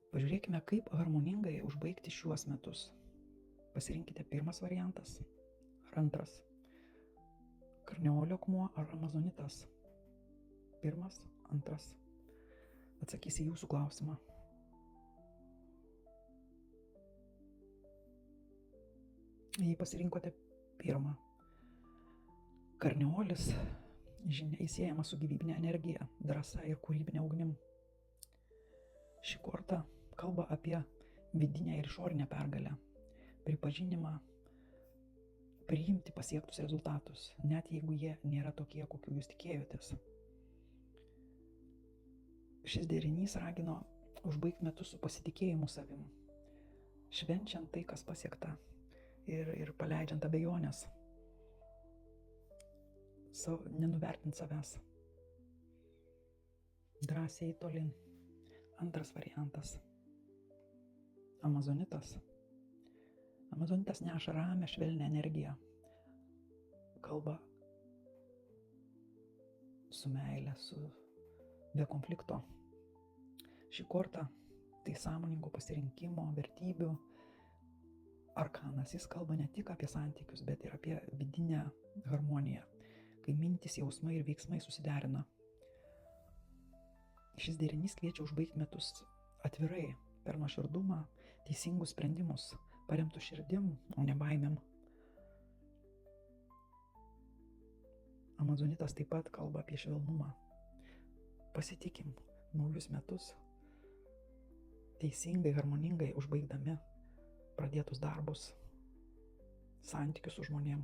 Pažiūrėkime, kaip harmoningai užbaigti šiuos metus. Pasirinkite pirmas variantas ar antras. Karneolio akmuo ar amazonitas. Pirmas, antras. Atsakysi jūsų klausimą. Jei pasirinkote pirmą. Karneolis, žinia, įsiejamas su gyvybinė energija, drąsa ir kūrybinė ugnim. Ši korta kalba apie vidinę ir išorinę pergalę, pripažinimą, priimti pasiektus rezultatus, net jeigu jie nėra tokie, kokių jūs tikėjotės. Šis derinys ragino užbaigti metus su pasitikėjimu savim, švenčiant tai, kas pasiekta ir paleidžiant abejonės, nenuvertint savęs. Drąsiai tolin. Antras variantas. Amazonitas. Amazonitas neša ramę, švelnią energiją. Kalba su meile, be konflikto. Ši korta tai sąmoningo pasirinkimo, vertybių arkanas. Jis kalba ne tik apie santykius, bet ir apie vidinę harmoniją, kai mintys, jausmai ir veiksmai susiderina. Šis derinys kviečia užbaigti metus atvirai, per nuoširdumą, teisingus sprendimus, paremtų širdim, o ne baimėm. Amazonitas taip pat kalba apie švelnumą. Pasitikim naujus metus, teisingai, harmoningai užbaigdami pradėtus darbus, santykius su žmonėm.